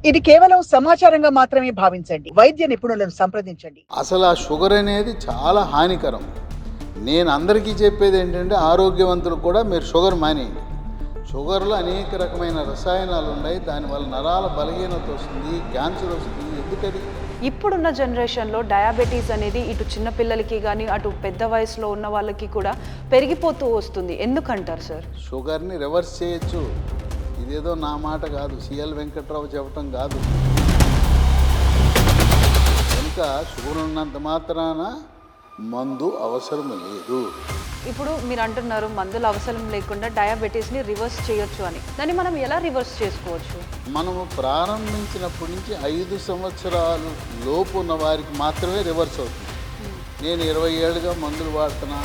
ఇది కేవలం సమాచారంగా మాత్రమే భావించండి. వైద్య నిపుణులను సంప్రదించండి. అసలు ఆ షుగర్ అనేది చాలా హానికరం. నేను అందరికీ చెప్పేది ఏంటంటే ఆరోగ్యవంతులకు కూడా మీరు షుగర్ మానేయండి. షుగర్లో అనేక రకమైన రసాయనాలు ఉన్నాయి. దానివల్ల నరాల బలహీనత వస్తుంది, క్యాన్సర్ వస్తుంది. ఎందుకని? ఇప్పుడున్న జనరేషన్లో డయాబెటీస్ అనేది ఇటు చిన్నపిల్లలకి కానీ అటు పెద్ద వయసులో ఉన్న వాళ్ళకి కూడా పెరిగిపోతూ వస్తుంది. ఎందుకంటారు సార్? షుగర్ని రివర్స్ చేయొచ్చు. ఇదేదో నా మాట కాదు, సిఎల్ వెంకట్రావు చెప్పటం కాదు. కనుక షుగర్ ఉన్నంత మాత్రాన మందు అవసరం లేదు. ఇప్పుడు మీరు అంటున్నారు మందులు అవసరం లేకుండా డయాబెటీస్ని రివర్స్ చేయొచ్చు అని. దాన్ని మనం ఎలా రివర్స్ చేసుకోవచ్చు? మనము ప్రారంభించినప్పటి నుంచి 5 సంవత్సరాలు లోపు ఉన్న వారికి మాత్రమే రివర్స్ అవుతుంది. నేను 20 ఏళ్ళుగా మందులు వాడుతున్నా.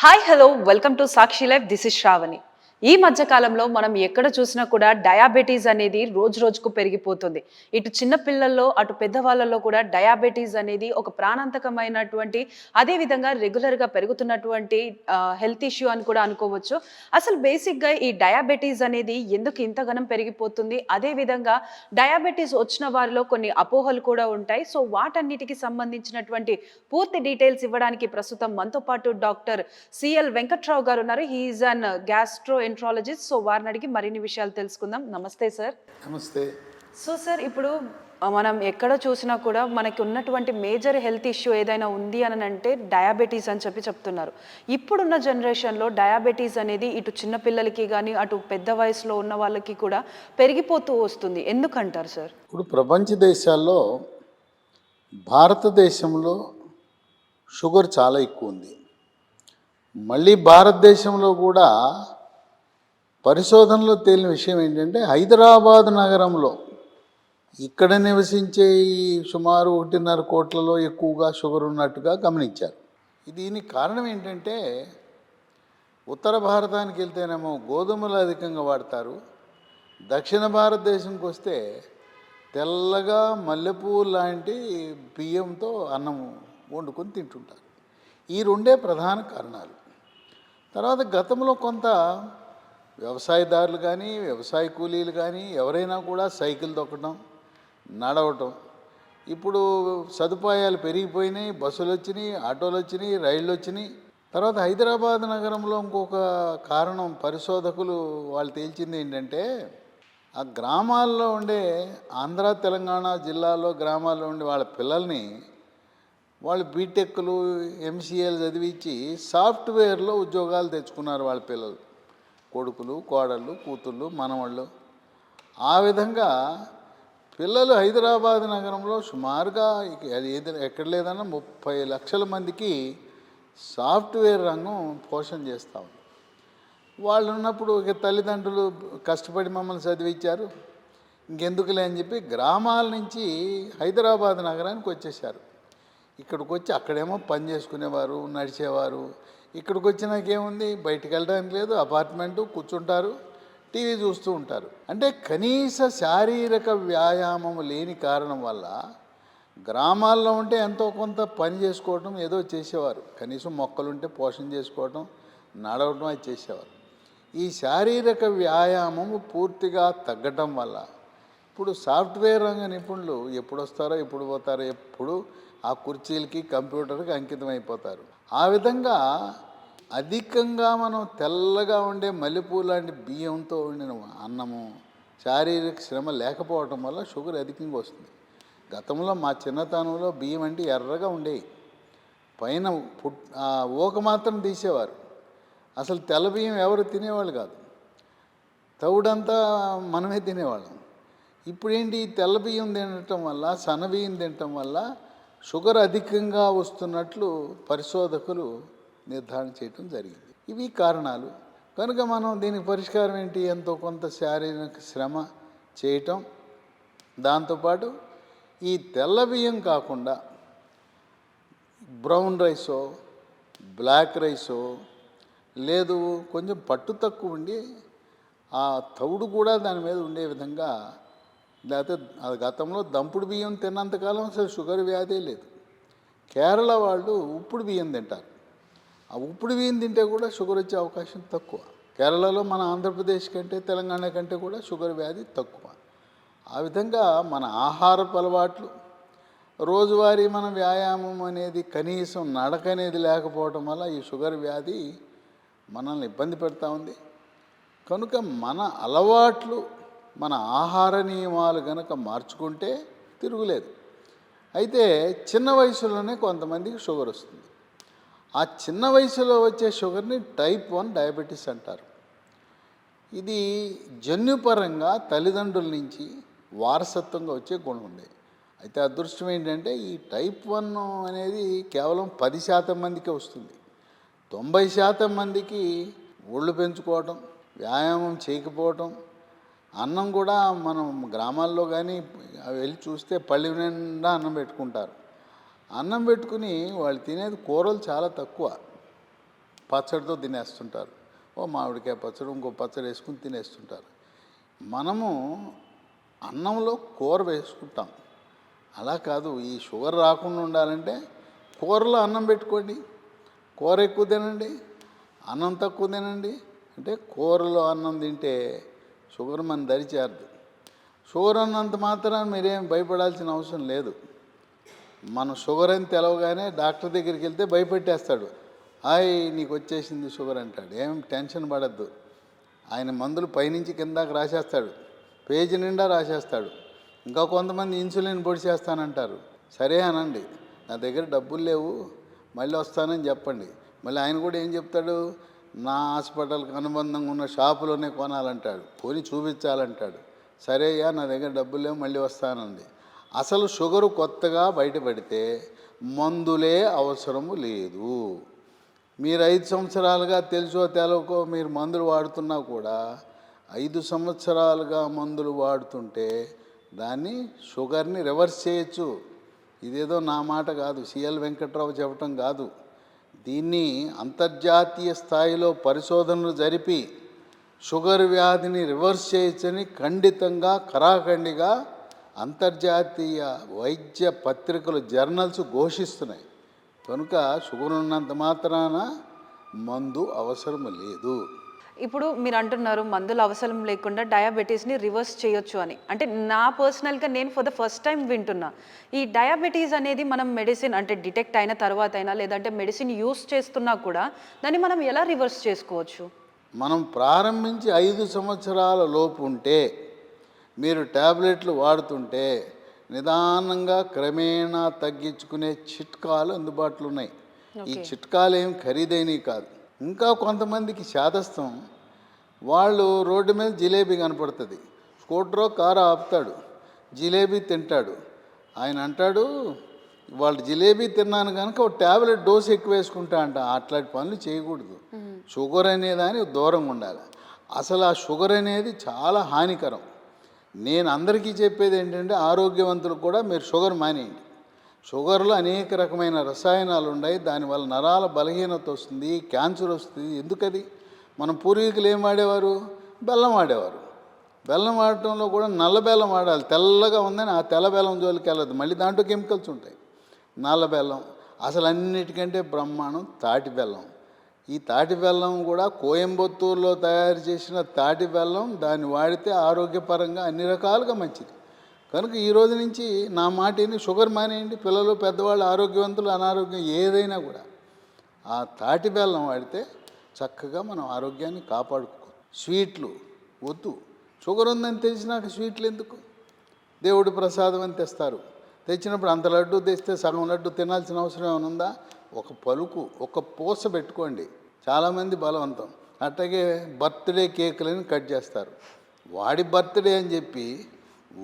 Hi hello, welcome to Sakshi life. This is Shravani. ఈ మధ్య కాలంలో మనం ఎక్కడ చూసినా కూడా డయాబెటీస్ అనేది రోజు రోజుకు పెరిగిపోతుంది. ఇటు చిన్నపిల్లల్లో అటు పెద్దవాళ్ళలో కూడా డయాబెటీస్ అనేది ఒక ప్రాణాంతకమైనటువంటి, అదేవిధంగా రెగ్యులర్గా పెరుగుతున్నటువంటి హెల్త్ ఇష్యూ అని కూడా అనుకోవచ్చు. అసలు బేసిక్గా ఈ డయాబెటీస్ అనేది ఎందుకు ఇంతగానం పెరిగిపోతుంది, అదేవిధంగా డయాబెటీస్ వచ్చిన వారిలో కొన్ని అపోహలు కూడా ఉంటాయి. సో వాటన్నిటికి సంబంధించినటువంటి పూర్తి డీటెయిల్స్ ఇవ్వడానికి ప్రస్తుతం మనతో పాటు డాక్టర్ సిఎల్ వెంకట్రావు గారు ఉన్నారు. He is an gastro enterologist. So వారిని అడిగి మరిన్ని విషయాలు తెలుసుకుందాం. నమస్తే సార్. నమస్తే. సో సార్, ఇప్పుడు మనం ఎక్కడ చూసినా కూడా మనకి ఉన్నటువంటి మేజర్ హెల్త్ ఇష్యూ ఏదైనా ఉంది అని అంటే డయాబెటీస్ అని చెప్తున్నారు. ఇప్పుడున్న జనరేషన్లో డయాబెటీస్ అనేది ఇటు చిన్నపిల్లలకి కానీ అటు పెద్ద వయసులో ఉన్న వాళ్ళకి కూడా పెరిగిపోతూ వస్తుంది. ఎందుకంటారు సార్? ఇప్పుడు ప్రపంచ దేశాల్లో భారతదేశంలో షుగర్ చాలా ఎక్కువ ఉంది. మళ్ళీ భారతదేశంలో కూడా పరిశోధనలో తేలిన విషయం ఏంటంటే హైదరాబాద్ నగరంలో ఇక్కడ నివసించే ఈ సుమారు 1.5 కోట్లలో ఎక్కువగా షుగర్ ఉన్నట్టుగా గమనించారు. దీనికి కారణం ఏంటంటే ఉత్తర భారతానికి వెళ్తేనేమో గోధుమలు అధికంగా వాడతారు. దక్షిణ భారతదేశంకి వస్తే తెల్లగా మల్లెపూలు లాంటి బియ్యంతో అన్నం వండుకొని తింటుంటారు. ఈ రెండే ప్రధాన కారణాలు. తర్వాత గతంలో కొంత వ్యవసాయదారులు కానీ వ్యవసాయ కూలీలు కానీ ఎవరైనా కూడా సైకిల్ తొక్కడం, నడవటం. ఇప్పుడు సదుపాయాలు పెరిగిపోయినాయి. బస్సులు వచ్చినాయి, ఆటోలు వచ్చినాయి, రైళ్ళు వచ్చినాయి. తర్వాత హైదరాబాద్ నగరంలో ఇంకొక కారణం పరిశోధకులు వాళ్ళు తేల్చింది ఏంటంటే ఆ గ్రామాల్లో ఉండే ఆంధ్ర తెలంగాణ జిల్లాలో గ్రామాల్లో ఉండే వాళ్ళ పిల్లల్ని వాళ్ళు బీటెక్లు ఎంసీఏలు చదివించి సాఫ్ట్వేర్లో ఉద్యోగాలు తెచ్చుకున్నారు వాళ్ళ పిల్లలు, కొడుకులు, కోడళ్ళు, కూతుళ్ళు, మనవాళ్ళు. ఆ విధంగా పిల్లలు హైదరాబాద్ నగరంలో సుమారుగా ఎక్కడ లేదన్నా 30 లక్షల మందికి సాఫ్ట్వేర్ రంగం పోషణ చేస్తూ ఉంది. వాళ్ళు ఉన్నప్పుడు ఇక తల్లిదండ్రులు కష్టపడి మమ్మల్ని చదివించారు, ఇంకెందుకులే అని చెప్పి గ్రామాల నుంచి హైదరాబాద్ నగరానికి వచ్చేసారు. ఇక్కడికి వచ్చి అక్కడేమో పని చేసుకునేవారు, నడిచేవారు. ఇక్కడికి వచ్చినాకేముంది, బయటికి వెళ్ళడానికి లేదు, అపార్ట్మెంటు, కూర్చుంటారు, టీవీ చూస్తూ ఉంటారు. అంటే కనీస శారీరక వ్యాయామం లేని కారణం వల్ల గ్రామాల్లో ఉంటే ఎంతో కొంత పని చేసుకోవటం ఏదో చేసేవారు. కనీసం మొక్కలుంటే పోషణ చేసుకోవటం, నడవటం అది చేసేవారు. ఈ శారీరక వ్యాయామం పూర్తిగా తగ్గటం వల్ల ఇప్పుడు సాఫ్ట్వేర్ రంగ నిపుణులు ఎప్పుడు వస్తారో ఎప్పుడు పోతారో, ఎప్పుడు ఆ కుర్చీలకి కంప్యూటర్కి అంకితం అయిపోతారు. ఆ విధంగా అధికంగా మనం తెల్లగా ఉండే మల్లెపూ లాంటి బియ్యంతో వండిన అన్నము, శారీరక శ్రమ లేకపోవటం వల్ల షుగర్ అధికంగా వస్తుంది. గతంలో మా చిన్నతనంలో బియ్యం అంటే ఎర్రగా ఉండేవి, పైన ఊక మాత్రం తీసేవారు. అసలు తెల్ల బియ్యం ఎవరు తినేవాళ్ళు కాదు, తవుడంతా మనమే తినేవాళ్ళం. ఇప్పుడేంటి, తెల్ల బియ్యం తినటం వల్ల, సన్న బియ్యం తినటం వల్ల షుగర్ అధికంగా వస్తున్నట్లు పరిశోధకులు నిర్ధారణ చేయటం జరిగింది. ఇవి కారణాలు. కనుక మనం దీనికి పరిష్కారం ఏంటి, ఎంతో కొంత శారీరక శ్రమ చేయటం. దాంతోపాటు ఈ తెల్ల బియ్యం కాకుండా బ్రౌన్ రైసో, బ్లాక్ రైసో, లేదు కొంచెం పట్టు తక్కువ ఉండి ఆ తౌడు కూడా దాని మీద ఉండే విధంగా, లేకపోతే అది గతంలో దంపుడు బియ్యం తిన్నంతకాలం అసలు షుగర్ వ్యాధి లేదు. కేరళ వాళ్ళు ఉప్పుడు బియ్యం తింటారు. ఆ ఉప్పుడు బియ్యం తింటే కూడా షుగర్ వచ్చే అవకాశం తక్కువ. కేరళలో మన ఆంధ్రప్రదేశ్ కంటే తెలంగాణ కంటే కూడా షుగర్ వ్యాధి తక్కువ. ఆ విధంగా మన ఆహారపు అలవాట్లు, రోజువారీ మన వ్యాయామం అనేది, కనీసం నడక అనేది లేకపోవటం వల్ల ఈ షుగర్ వ్యాధి మనల్ని ఇబ్బంది పెడతా ఉంది. కనుక మన అలవాట్లు, మన ఆహార నియమాలు కనుక మార్చుకుంటే తిరుగులేదు. అయితే చిన్న వయసులోనే కొంతమందికి షుగర్ వస్తుంది. ఆ చిన్న వయసులో వచ్చే షుగర్ని టైప్ 1 డయాబెటీస్ అంటారు. ఇది జన్యుపరంగా తల్లిదండ్రుల నుంచి వారసత్వంగా వచ్చే గుణం ఉంది. అయితే అదృష్టం ఏంటంటే ఈ టైప్ 1 అనేది కేవలం 10% మందికే వస్తుంది. 90% మందికి ఒళ్ళు పెంచుకోవటం, వ్యాయామం చేయకపోవటం, అన్నం కూడా మనం గ్రామాల్లో కానీ వెళ్ళి చూస్తే పళ్ళి నిండా అన్నం పెట్టుకుంటారు. అన్నం పెట్టుకుని వాళ్ళు తినేది కూరలు చాలా తక్కువ, పచ్చడితో తినేస్తుంటారు. ఓ మామిడికాయ పచ్చడి, ఇంకో పచ్చడి వేసుకుని తినేస్తుంటారు. మనము అన్నంలో కూర వేసుకుంటాం. అలా కాదు, ఈ షుగర్ రాకుండా ఉండాలంటే కూరలో అన్నం పెట్టుకోండి, కూర ఎక్కువ తినండి, అన్నం తక్కువ తినండి. అంటే కూరలో అన్నం తింటే షుగర్ మన దరి చేరదు. షుగర్ అన్నంత మాత్రాన మీరేం భయపడాల్సిన అవసరం లేదు. మన షుగర్ అని తెలవగానే డాక్టర్ దగ్గరికి వెళ్తే భయపెట్టేస్తాడు. హాయ్ నీకు వచ్చేసింది షుగర్ అంటాడు. ఏం టెన్షన్ పడద్దు. ఆయన మందులు పైనుంచి కిందాక రాసేస్తాడు, పేజీ నిండా రాసేస్తాడు. ఇంకా కొంతమంది ఇన్సులిన్ పొడి చేస్తానంటారు. సరే అనండి, నా దగ్గర డబ్బులు లేవు, మళ్ళీ వస్తానని చెప్పండి. మళ్ళీ ఆయన కూడా ఏం చెప్తాడు, నా హాస్పిటల్కి అనుబంధంగా ఉన్న షాపులోనే కొనాలంటాడు, కొని చూపించాలంటాడు. సరే అయ్యా నా దగ్గర డబ్బులు లేవు, మళ్ళీ వస్తానండి. అసలు షుగరు కొత్తగా బయటపడితే మందులే అవసరము లేదు. మీరు 5 సంవత్సరాలుగా తెలుసో తెలవకో మీరు మందులు వాడుతున్నా కూడా 5 సంవత్సరాలుగా మందులు వాడుతుంటే దాన్ని షుగర్ని రివర్స్ చేయొచ్చు. ఇదేదో నా మాట కాదు, సిఎల్ వెంకట్రావు చెప్పటం కాదు. దీన్ని అంతర్జాతీయ స్థాయిలో పరిశోధనలు జరిపి షుగర్ వ్యాధిని రివర్స్ చేయొచ్చని ఖండితంగా ఖరాఖండిగా అంతర్జాతీయ వైద్య పత్రికలు, జర్నల్స్ ఘోషిస్తున్నాయి. కనుక షుగర్ ఉన్నంత మాత్రాన మందు అవసరం లేదు. ఇప్పుడు మీరు అంటున్నారు మందులు అవసరం లేకుండా డయాబెటీస్ని రివర్స్ చేయొచ్చు అని. అంటే నా పర్సనల్గా నేను ఫర్ ద ఫస్ట్ టైం వింటున్నా. ఈ డయాబెటీస్ అనేది మనం మెడిసిన్ అంటే డిటెక్ట్ అయిన తర్వాత అయినా, లేదంటే మెడిసిన్ యూస్ చేస్తున్నా కూడా దాన్ని మనం ఎలా రివర్స్ చేసుకోవచ్చు? మనం ప్రారంభించి 5 సంవత్సరాల లోపు ఉంటే, మీరు ట్యాబ్లెట్లు వాడుతుంటే నిదానంగా క్రమేణా తగ్గించుకునే చిట్కాలు అందుబాటులో ఉన్నాయి. ఈ చిట్కాలు ఏం ఖరీదైనవి కాదు. ఇంకా కొంతమందికి శాదస్తం, వాళ్ళు రోడ్డు మీద జిలేబీ కనపడుతుంది, స్కూటరో కారు ఆపుతాడు, జిలేబీ తింటాడు. ఆయన అంటాడు వాళ్ళు జిలేబీ తిన్నాను కనుక ఒక ట్యాబ్లెట్ డోసు ఎక్కువ వేసుకుంటా అంట. అట్లాంటి పనులు చేయకూడదు. షుగర్ అనేదాని దూరంగా ఉండాలి. అసలు ఆ షుగర్ అనేది చాలా హానికరం. నేను అందరికీ చెప్పేది ఏంటంటే ఆరోగ్యవంతులకు కూడా మీరు షుగర్ మానేయండి. షుగర్లో అనేక రకమైన రసాయనాలు ఉన్నాయి, దానివల్ల నరాల బలహీనత వస్తుంది, క్యాన్సర్ వస్తుంది. ఎందుకది? మన పూర్వీకులు ఏం వాడేవారు? బెల్లం వాడేవారు. బెల్లం వాడటంలో కూడా నల్ల బెల్లం వాడాలి. తెల్లగా ఉందని ఆ తెల్ల బెల్లం జోలికి వెళ్ళదు, మళ్ళీ దాంట్లో కెమికల్స్ ఉంటాయి. నల్ల బెల్లం అసలు అన్నిటికంటే బ్రహ్మాండం తాటి బెల్లం. ఈ తాటి బెల్లం కూడా కోయంబత్తూరులో తయారు చేసిన తాటి బెల్లం, దాన్ని వాడితే ఆరోగ్యపరంగా అన్ని రకాలుగా మంచిది. కనుక ఈ రోజు నుంచి నా మాటని షుగర్ మానేయండి. పిల్లలు పెద్దవాళ్ళు ఆరోగ్యవంతులు అనారోగ్యం ఏదైనా కూడా ఆ తాటి బెల్లం వాడితే చక్కగా మనం ఆరోగ్యాన్ని కాపాడుకో. స్వీట్లు వద్దు. షుగర్ ఉందని తెలిసినాక స్వీట్లు ఎందుకు? దేవుడి ప్రసాదం అని తెస్తారు, తెచ్చినప్పుడు అంత లడ్డు తెస్తే సగం లడ్డు తినాల్సిన అవసరం ఏమైనా ఉందా? ఒక పలుకు, ఒక పూస పెట్టుకోండి. చాలామంది బలవంతం. అట్లాగే బర్త్డే కేకులని కట్ చేస్తారు. వాడి బర్త్డే అని చెప్పి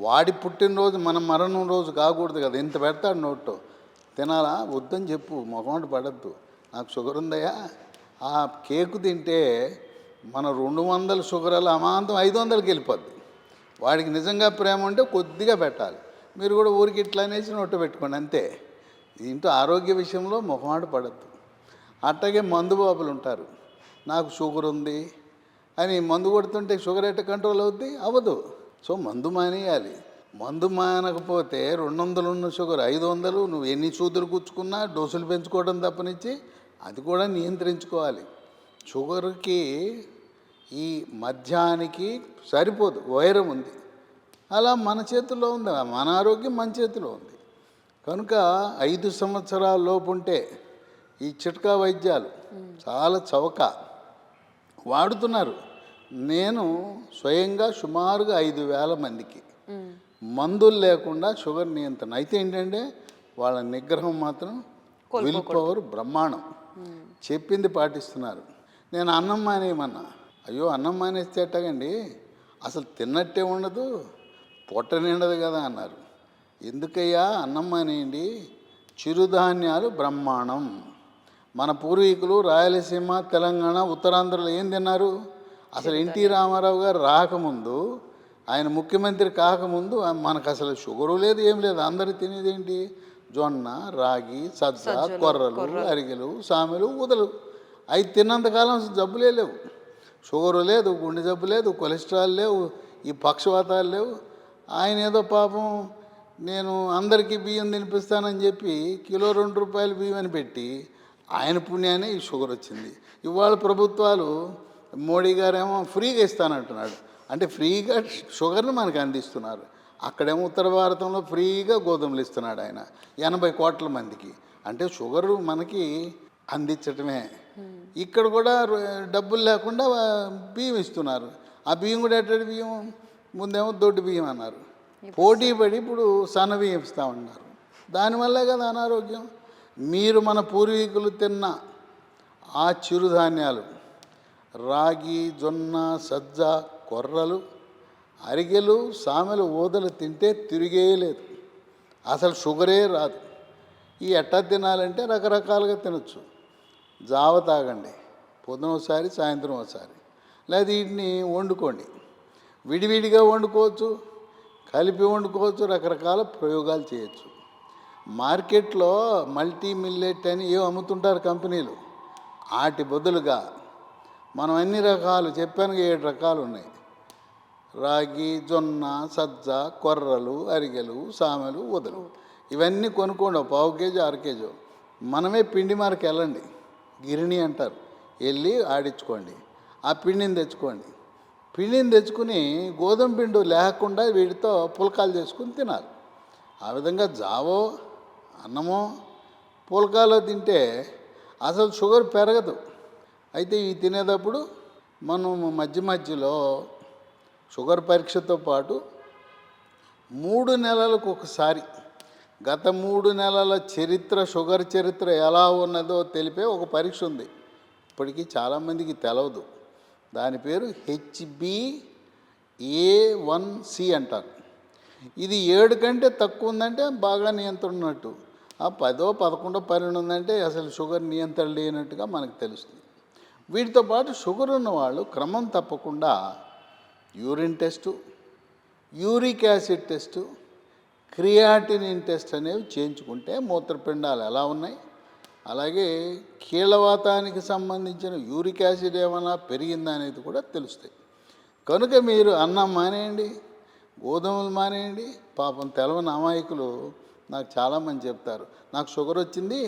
వాడి పుట్టినరోజు మన మరణం రోజు కాకూడదు కదా, ఇంత పెడతాడు నోట్లో. తినాలా? వద్దని చెప్పు, మొహమాట పడద్దు. నాకు షుగర్ ఉందయ్యా, ఆ కేకు తింటే మన 200 షుగర్లు అమాంతం 500కి వెళ్ళిపోద్ది. వాడికి నిజంగా ప్రేమ ఉంటే కొద్దిగా పెట్టాలి. మీరు కూడా ఊరికి ఇట్లా అనేసి నోట్లో పెట్టుకోండి అంతే. దీంట్లో ఆరోగ్య విషయంలో మొహమాట పడద్దు. అట్లాగే మందు బాబులు ఉంటారు, నాకు షుగర్ ఉంది అని మందు కొడుతుంటే షుగర్ ఎట్ట కంట్రోల్ అవుద్ది? అవ్వదు. సో మందు మానేయాలి. మందు మానకపోతే 200 ఉన్న షుగర్ 500, నువ్వు ఎన్ని సూదులు గుచ్చుకున్నా డోసులు పెంచుకోవడం తప్పనిచ్చి అది కూడా నియంత్రించుకోవాలి. షుగర్కి ఈ మద్యానికి సరిపోదు, వైరం ఉంది. అలా మన చేతుల్లో ఉంది, మన ఆరోగ్యం మన చేతిలో ఉంది. కనుక 5 సంవత్సరాల లోపు ఉంటే ఈ చిట్కా వైద్యాలు చాలా చవక వాడుతున్నారు. నేను స్వయంగా సుమారుగా 5,000 మందికి మందులు లేకుండా షుగర్ నియంత్రణ. అయితే ఏంటంటే వాళ్ళ నిగ్రహం మాత్రం విల్ పవర్ బ్రహ్మాండం, చెప్పింది పాటిస్తున్నారు. నేను అన్నం మానేయమన్నా, అయ్యో అన్నం మానేస్తే ఎట్టగండి, అసలు తిన్నట్టే ఉండదు, పొట్ట నిండదు కదా అన్నారు. ఎందుకయ్యా అన్నం మానేయండి, చిరుధాన్యాలు బ్రహ్మాండం. మన పూర్వీకులు రాయలసీమ, తెలంగాణ, ఉత్తరాంధ్రలో ఏం తిన్నారు? అసలు ఎన్టీ రామారావు గారు రాకముందు, ఆయన ముఖ్యమంత్రి కాకముందు మనకు అసలు షుగరు లేదు, ఏం లేదు. అందరూ తినేది ఏంటి? జొన్న, రాగి, సజ్జ, కొర్రలు, అరిగెలు, సామెలు, ఊదలు. అవి తిన్నంతకాలం జబ్బులే లేవు. షుగరు లేదు, గుండె జబ్బు లేదు, కొలెస్ట్రాల్ లేవు, ఈ పక్షవాతాలు లేవు. ఆయన ఏదో పాపం నేను అందరికీ బియ్యం తినిపిస్తానని చెప్పి కిలో 2 రూపాయలు బియ్యం అని పెట్టి ఆయన పుణ్యాన్ని ఈ షుగర్ వచ్చింది. ఇవాళ ప్రభుత్వాలు, మోడీ గారేమో ఫ్రీగా ఇస్తానంటున్నాడు. అంటే ఫ్రీగా షుగర్ని మనకు అందిస్తున్నారు. అక్కడేమో ఉత్తర భారతంలో ఫ్రీగా గోధుమలు ఇస్తున్నాడు ఆయన 80 కోట్ల మందికి. అంటే షుగరు మనకి అందించటమే. ఇక్కడ కూడా డబ్బులు లేకుండా బియ్యం ఇస్తున్నారు. ఆ బియ్యం కూడా ఎట్టడి బియ్యం? ముందేమో దొడ్డు బియ్యం అన్నారు, పోటీ పడి ఇప్పుడు సన్న బియ్యం ఇస్తామన్నారు. దానివల్లే కదా అనారోగ్యం. మీరు మన పూర్వీకులు తిన్న ఆ చిరుధాన్యాలు, రాగి, జొన్న, సజ్జ, కొర్రలు, అరిగెలు, సామెలు, ఊదలు తింటే తిరిగేయలేదు, అసలు షుగరే రాదు. ఈ ఎట్టా తినాలంటే రకరకాలుగా తినచ్చు. జావ తాగండి, పొద్దున ఒకసారి, సాయంత్రం ఒకసారి. లేదా వీటిని వండుకోండి, విడివిడిగా వండుకోవచ్చు, కలిపి వండుకోవచ్చు, రకరకాల ప్రయోగాలు చేయొచ్చు. మార్కెట్లో మల్టీ మిల్లెట్ అని ఏం అమ్ముతుంటారు కంపెనీలు, వాటి బదులుగా మనం అన్ని రకాలు చెప్పాను, 7 రకాలు ఉన్నాయి. రాగి, జొన్న, సజ్జ, కొర్రలు, అరిగెలు, సామెలు, ఊదలు, ఇవన్నీ కొనుక్కోండి. 1/4 కేజీ 1/2 కేజీ. మనమే పిండి మార్కి వెళ్ళండి, గిరిణి అంటారు, వెళ్ళి ఆడించుకోండి. ఆ పిండిని తెచ్చుకోండి. పిండిని తెచ్చుకుని గోధుమ పిండి లేకుండా వీటితో పుల్కాలు చేసుకుని తినాలి. ఆ విధంగా జావో, అన్నమో, పుల్కాలో తింటే అసలు షుగర్ పెరగదు. అయితే ఇవి తినేటప్పుడు మనం మధ్యలో షుగర్ పరీక్షతో పాటు 3 నెలలకు ఒకసారి గత 3 నెలల చరిత్ర, షుగర్ చరిత్ర ఎలా ఉన్నదో తెలిపే ఒక పరీక్ష ఉంది. ఇప్పటికీ చాలామందికి తెలవదు. దాని పేరు HbA1c అంటారు. ఇది 7 కంటే తక్కువ ఉందంటే బాగా నియంత్రణ ఉన్నట్టు. ఆ 10, 11, 12 ఉందంటే అసలు షుగర్ నియంత్రణ లేనట్టుగా మనకు తెలుస్తుంది. వీటితో పాటు షుగర్ ఉన్నవాళ్ళు క్రమం తప్పకుండా urine test, uric acid test, creatinine test అనేవి చేయించుకుంటే మూత్రపిండాలు ఎలా ఉన్నాయి, అలాగే కీళ్ళవాతానికి సంబంధించిన యూరిక్ యాసిడ్ ఏమైనా పెరిగిందా అనేది కూడా తెలుస్తాయి. కనుక మీరు అన్నం మానేయండి, గోధుమలు మానేయండి. పాపం తెలవని అమాయకులు నాకు చాలామంది చెప్తారు, నాకు షుగర్ వచ్చింది,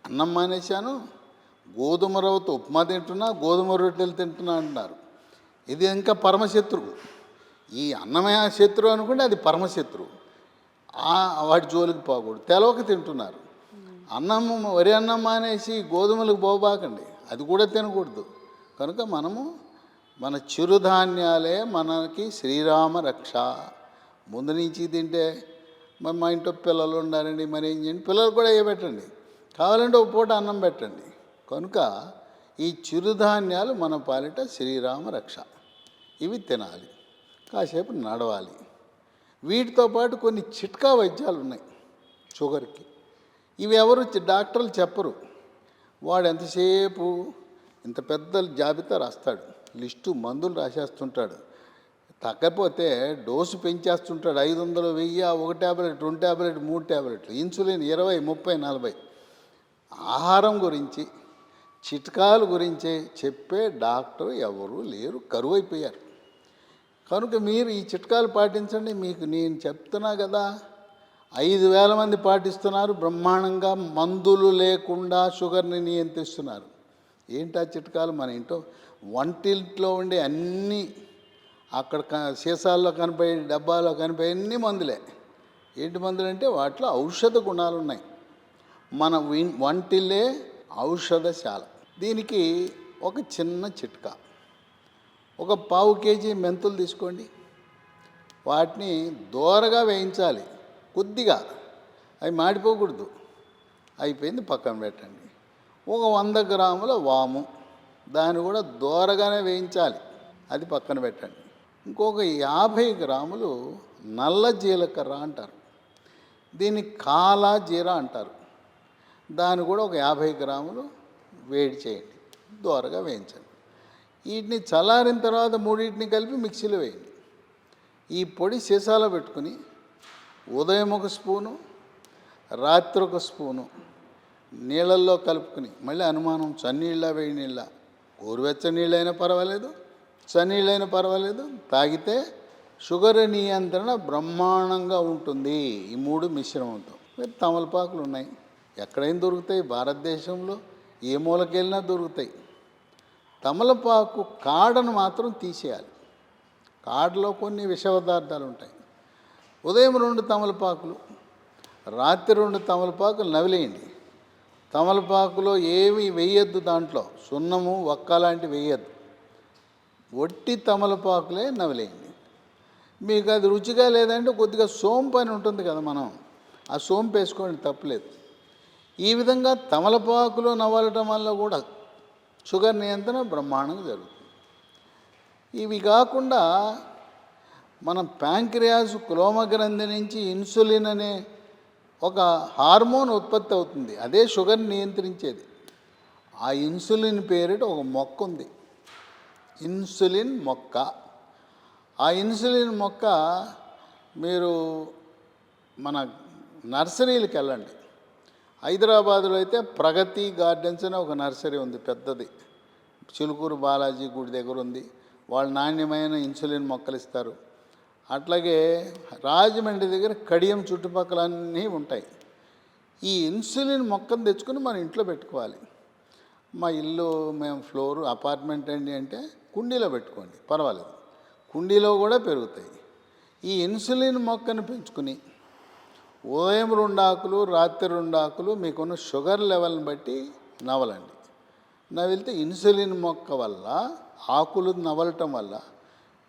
అన్నం మానేశాను, గోధుమ రవ్వతో ఉప్మా తింటున్నా, గోధుమ రొట్టెలు తింటున్నా అంటున్నారు. ఇది ఇంకా పరమశత్రువు. ఈ అన్నమే శత్రువు అనుకుంటే అది పరమశత్రువు. వాటి జోలికి పోకూడదు. తెలవక తింటున్నారు. అన్నం, వరి అన్నం మానేసి గోధుమలకు పోబాకండి, అది కూడా తినకూడదు. కనుక మనము మన చిరుధాన్యాలే మనకి శ్రీరామ రక్ష. ముందు నుంచి తింటే మరి మా ఇంట్లో పిల్లలు ఉండాలండి, మరి ఏం చేయండి, పిల్లలు కూడా ఏ పెట్టండి, కావాలంటే ఒక పూట అన్నం పెట్టండి. కనుక ఈ చిరుధాన్యాలు మన పాలిట శ్రీరామ రక్ష. ఇవి తినాలి, కాసేపు నడవాలి. వీటితో పాటు కొన్ని చిట్కా వైద్యాలు ఉన్నాయి షుగర్కి. ఇవి ఎవరు డాక్టర్లు చెప్పరు. వాడు ఎంతసేపు ఇంత పెద్ద జాబితా రాస్తాడు, లిస్టు మందులు రాసేస్తుంటాడు. తగ్గపోతే డోసు పెంచేస్తుంటాడు. 500, 1000, 1 ట్యాబ్లెట్, 2 ట్యాబ్లెట్, 3 ట్యాబ్లెట్లు, ఇన్సులిన్ 20, 30, 40. ఆహారం గురించి, చిట్కాల గురించి చెప్పే డాక్టర్ ఎవరు లేరు, కరువైపోయారు. కనుక మీరు ఈ చిట్కాలు పాటించండి. మీకు నేను చెప్తున్నా కదా, 5,000 మంది పాటిస్తున్నారు. బ్రహ్మాండంగా మందులు లేకుండా షుగర్ని నియంత్రిస్తున్నారు. ఏంటా చిట్కాలు? మన ఇంట్లో వంటింట్లో ఉండే అన్నీ అక్కడ సీసాల్లో కనిపోయే, డబ్బాలో కనిపోయే అన్ని మందులే. ఏంటి మందులు అంటే వాటిలో ఔషధ గుణాలు ఉన్నాయి. మన వంటిల్లే ఔషధశాల. దీనికి ఒక చిన్న చిట్కా. ఒక 1/4 కేజీ మెంతులు తీసుకోండి. వాటిని దోరగా వేయించాలి, కొద్దిగా, అవి మాడిపోకూడదు. అయిపోయింది, పక్కన పెట్టండి. ఒక 100 గ్రాముల వాము, దాన్ని కూడా దోరగానే వేయించాలి, అది పక్కన పెట్టండి. ఇంకొక 50 గ్రాములు నల్ల జీలకర్ర అంటారు, దీన్ని కాలా జీరా అంటారు, దాన్ని కూడా ఒక 50 గ్రాములు వేడి చేయండి, దోరగా వేయించండి. వీటిని చల్లారిన తర్వాత మూడింటిని కలిపి మిక్సీలో వేయండి. ఈ పొడి సీసాలో పెట్టుకుని ఉదయం 1 స్పూను, రాత్రి 1 స్పూను నీళ్ళల్లో కలుపుకుని, మళ్ళీ అనుమానం చన్నీళ్ళ వేడి నీళ్ళ, గోరువెచ్చని నీళ్ళైనా పర్వాలేదు, చన్నీళ్ళైనా పర్వాలేదు, తాగితే షుగర్ నియంత్రణ బ్రహ్మాండంగా ఉంటుంది. ఈ 3 మిశ్రమంతో. మీరు తమలపాకులు ఉన్నాయి, ఎక్కడైనా దొరుకుతాయి, భారతదేశంలో ఏ మూలకెళ్ళినా దొరుకుతాయి. తమలపాకు కాడను మాత్రం తీసేయాలి. కాడలో కొన్ని విష పదార్థాలు ఉంటాయి. ఉదయం 2 తమలపాకులు, రాత్రి 2 తమలపాకులు నవిలేయండి. తమలపాకులో ఏమి వేయద్దు, దాంట్లో సున్నము వక్క లాంటివి వేయద్దు, ఒట్టి తమలపాకులే నవిలేయండి. మీకు అది రుచిగా లేదంటే కొద్దిగా సోంపు అని ఉంటుంది కదా, మనం ఆ సోంపు వేసుకోండి, తప్పులేదు. ఈ విధంగా తమలపాకులు నవలటం వల్ల కూడా షుగర్ నియంత్రణ బ్రహ్మాండంగా జరుగుతుంది. ఇవి కాకుండా మన ప్యాంక్రియాస్ క్లోమగ్రంథి నుంచి ఇన్సులిన్ అనే ఒక హార్మోన్ ఉత్పత్తి అవుతుంది, అదే షుగర్ నియంత్రించేది. ఆ ఇన్సులిన్ పేరిట ఒక మొక్క ఉంది, ఇన్సులిన్ మొక్క. ఆ ఇన్సులిన్ మొక్క మీరు మన నర్సరీలకు వెళ్ళండి. హైదరాబాదులో అయితే ప్రగతి గార్డెన్స్ అనే ఒక నర్సరీ ఉంది, పెద్దది, చిలుకూరు బాలాజీ గుడి దగ్గర ఉంది. వాళ్ళు నాణ్యమైన ఇన్సులిన్ మొక్కలు ఇస్తారు. అట్లాగే రాజమండ్రి దగ్గర కడియం చుట్టుపక్కల అన్నీ ఉంటాయి. ఈ ఇన్సులిన్ మొక్కను తెచ్చుకొని మన ఇంట్లో పెట్టుకోవాలి. మా ఇల్లు మేము ఫ్లోర్ అపార్ట్మెంట్ అండి అంటే కుండీలో పెట్టుకోండి, పర్వాలేదు, కుండీలో కూడా పెరుగుతాయి. ఈ ఇన్సులిన్ మొక్కను పెంచుకుని ఉదయం 2 ఆకులు, రాత్రి 2 ఆకులు మీకున్న షుగర్ లెవెల్ని బట్టి నవలండి. నవిలితే ఇన్సులిన్ మొక్క వల్ల, ఆకులు నవలటం వల్ల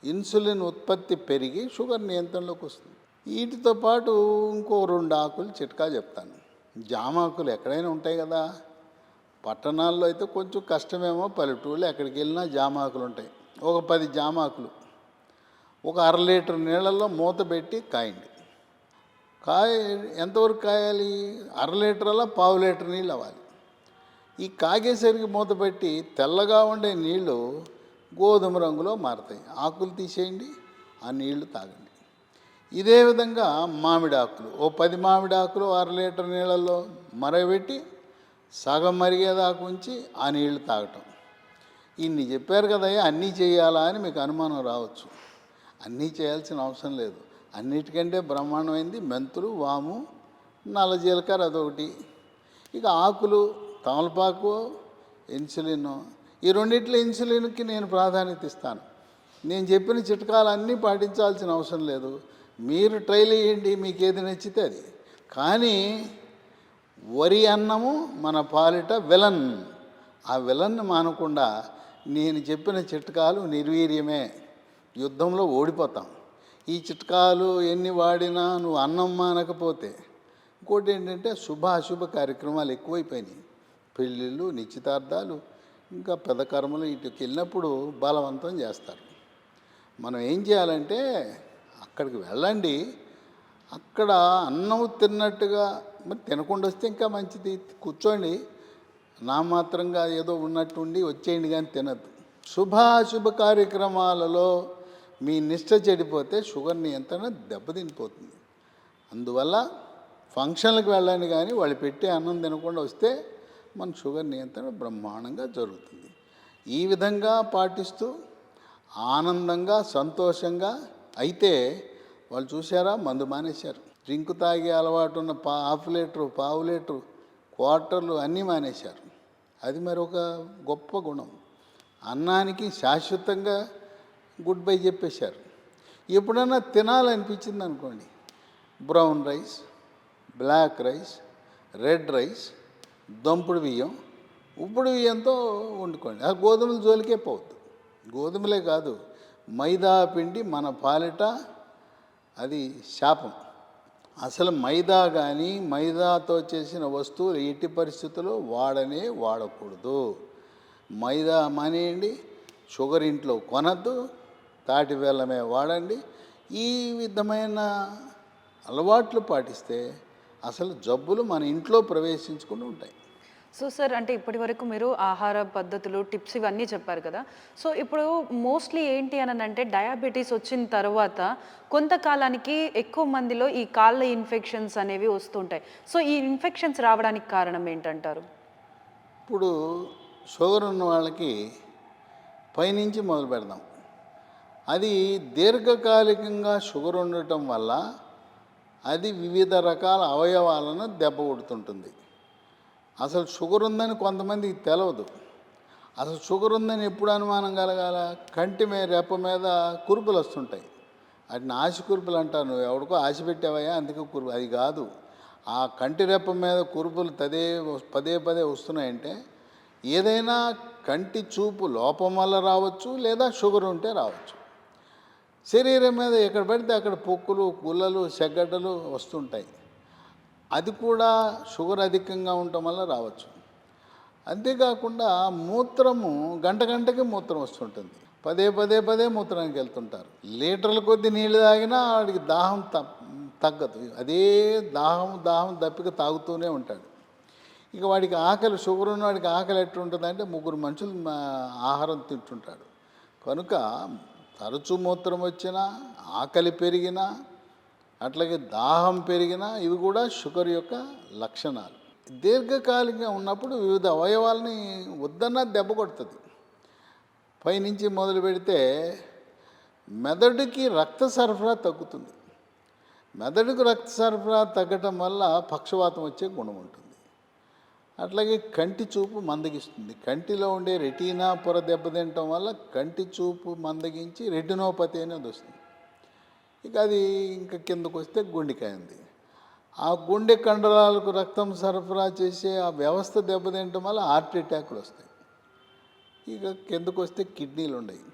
ఇన్సులిన్ ఉత్పత్తి పెరిగి షుగర్ నియంత్రణలోకి వస్తుంది. వీటితో పాటు ఇంకో 2 ఆకులు చిట్కా చెప్తాను. జామాకులు ఎక్కడైనా ఉంటాయి కదా, పట్టణాల్లో అయితే కొంచెం కష్టమేమో, పల్లెటూళ్ళు ఎక్కడికి వెళ్ళినా జామాకులు ఉంటాయి. ఒక 10 జామాకులు ఒక 1/2 లీటర్ నీళ్ళల్లో మూత పెట్టి కాయండి. ఎంతవరకు కాయాలి? 1/2 లీటర్ అలా 1/4 లీటర్ నీళ్ళు అవ్వాలి. ఈ కాగేసరికి మూత పెట్టి తెల్లగా ఉండే నీళ్ళు గోధుమ రంగులో మారుతాయి. ఆకులు తీసేయండి, ఆ నీళ్లు తాగండి. ఇదే విధంగా మామిడి ఆకులు, ఓ 10 మామిడి ఆకులు 1/2 లీటర్ నీళ్ళల్లో మరగబెట్టి సగం మరిగేదాకా ఉంచి ఆ నీళ్లు తాగటం. ఇన్ని చెప్పారు కదయ్యా, అన్నీ చేయాలా అని మీకు అనుమానం రావచ్చు. అన్నీ చేయాల్సిన అవసరం లేదు. అన్నిటికంటే బ్రహ్మాండమైంది మెంతులు, వాము, నల్ల జీలకర్ర, అదొకటి. ఇక ఆకులు, తమలపాకు, ఇన్సులిన్, ఈ రెండిట్లో ఇన్సులిన్కి నేను ప్రాధాన్యత ఇస్తాను. నేను చెప్పిన చిట్కాలన్నీ పాటించాల్సిన అవసరం లేదు, మీరు ట్రైల్ చేయండి, మీకు ఏది నచ్చితే అది. కానీ వరి అన్నము మన పాలిట విలన్. ఆ విలన్ని మానకుండా నేను చెప్పిన చిట్కాలు నిర్వీర్యమే, యుద్ధంలో ఓడిపోతాం. ఈ చిట్కాలు ఎన్ని వాడినా నువ్వు అన్నం మానకపోతే. ఇంకోటి ఏంటంటే అశుభ కార్యక్రమాలు ఎక్కువైపోయినాయి. పెళ్ళిళ్ళు, నిశ్చితార్థాలు, ఇంకా పెద్ద కర్మలు, వీటికి వెళ్ళినప్పుడు బలవంతం చేస్తారు. మనం ఏం చేయాలంటే అక్కడికి వెళ్ళండి, అక్కడ అన్నం తిన్నట్టుగా, మరి తినకుండా వస్తే ఇంకా మంచిది, కూర్చోండి, నా మాత్రంగా ఏదో ఉన్నట్టుండి వచ్చేయండి, కానీ తినద్దు. అశుభ కార్యక్రమాలలో మీ నిష్ట చెడిపోతే షుగర్ నియంత్రణ దెబ్బతినిపోతుంది. అందువల్ల ఫంక్షన్లకు వెళ్ళండి, కానీ వాళ్ళు పెట్టే అన్నం తినకుండా వస్తే మన షుగర్ నియంత్రణ బ్రహ్మాండంగా జరుగుతుంది. ఈ విధంగా పాటిస్తూ ఆనందంగా, సంతోషంగా అయితే వాళ్ళు చూసారా, మందు మానేశారు. డ్రింక్ తాగే అలవాటు ఉన్న హాఫ్ లీటరు, పావు లీటరు, క్వార్టర్లు అన్నీ మానేశారు. అది మరి ఒక గొప్ప గుణం. అన్నానికి శాశ్వతంగా గుడ్ బై చెప్పేశారు. ఎప్పుడన్నా తినాలనిపించింది అనుకోండి, brown rice, black rice, red rice, దంపుడు బియ్యం, ఉప్పుడు బియ్యంతో వండుకోండి. ఆ గోధుమల జోలికే పోవద్దు. గోధుమలే కాదు, మైదా పిండి మన పాలిట అది శాపం. అసలు మైదా కానీ మైదాతో చేసిన వస్తువులు ఎట్టి పరిస్థితుల్లో వాడకూడదు. మైదా మానేయండి, షుగర్ ఇంట్లో కొనద్దు, తాటి బెల్లమే వాడండి. ఈ విధమైన అలవాట్లు పాటిస్తే అసలు జబ్బులు మన ఇంట్లో ప్రవేశించుకుని ఉంటాయి. సో సార్, అంటే ఇప్పటి వరకు మీరు ఆహార పద్ధతులు, టిప్స్ ఇవన్నీ చెప్పారు కదా. సో ఇప్పుడు మోస్ట్లీ ఏంటి అని అంటే డయాబెటీస్ వచ్చిన తర్వాత కొంతకాలానికి ఎక్కువ మందిలో ఈ కాళ్ళ ఇన్ఫెక్షన్స్ అనేవి వస్తుంటాయి. సో ఈ ఇన్ఫెక్షన్స్ రావడానికి కారణం ఏంటంటారు? ఇప్పుడు షుగర్ ఉన్న వాళ్ళకి పైనుంచి మొదలు పెడదాం. అది దీర్ఘకాలికంగా షుగర్ ఉండటం వల్ల అది వివిధ రకాల అవయవాలను దెబ్బ కొడుతుంటుంది. అసలు షుగర్ ఉందని కొంతమందికి తెలవదు. అసలు షుగర్ ఉందని ఎప్పుడు అనుమానం కలగాల? కంటి రెప్ప మీద కురుపులు వస్తుంటాయి. వాటిని ఆశ కురుపులు అంటారు. నువ్వు ఎవరికో ఆశ పెట్టావయ్యా అందుకే కురుపు. అది కాదు. ఆ కంటి రెప్ప మీద కురుపులు పదే పదే వస్తున్నాయంటే ఏదైనా కంటి చూపు లోపం వల్ల రావచ్చు, లేదా షుగర్ ఉంటే రావచ్చు. శరీరం మీద ఎక్కడ పడితే అక్కడ పొక్కులు, గుల్లలు, చెగ్గడ్డలు వస్తుంటాయి. అది కూడా షుగర్ అధికంగా ఉండటం వల్ల రావచ్చు. అంతేకాకుండా మూత్రము గంటకి మూత్రం వస్తుంటుంది. పదే మూత్రానికి వెళ్తుంటారు. లీటర్ల కొద్ది నీళ్ళు తాగినా వాడికి దాహం తగ్గదు. అదే దాహం దప్పిక తాగుతూనే ఉంటాడు. ఇక వాడికి ఆకలి, షుగర్ ఉన్న వాడికి ఆకలి ఎట్లుంటుందంటే 3 మనుషులు ఆహారం తింటుంటాడు. కనుక తరచు మూత్రం వచ్చినా, ఆకలి పెరిగినా, అట్లాగే దాహం పెరిగినా ఇవి కూడా షుగర్ యొక్క లక్షణాలు. దీర్ఘకాలికంగా ఉన్నప్పుడు వివిధ అవయవాలని వద్దన్నా దెబ్బ కొడుతుంది. పైనుంచి మొదలు పెడితే మెదడుకి రక్త సరఫరా తగ్గుతుంది. మెదడుకు రక్త సరఫరా తగ్గటం వల్ల పక్షవాతం వచ్చే గుణం ఉంటుంది. అట్లాగే కంటి చూపు మందగిస్తుంది. కంటిలో ఉండే రెటీనా పొర దెబ్బతింటం వల్ల కంటి చూపు మందగించి రెటినోపతి అనేది వస్తుంది. ఇక అది ఇంకా కిందకు వస్తే గుండెకాయ ఉంది. ఆ గుండె కండరాలకు రక్తం సరఫరా చేసే ఆ వ్యవస్థ దెబ్బతింటం వల్ల హార్ట్ అటాక్లు వస్తాయి. ఇక కిందకు వస్తే కిడ్నీలు ఉన్నాయి.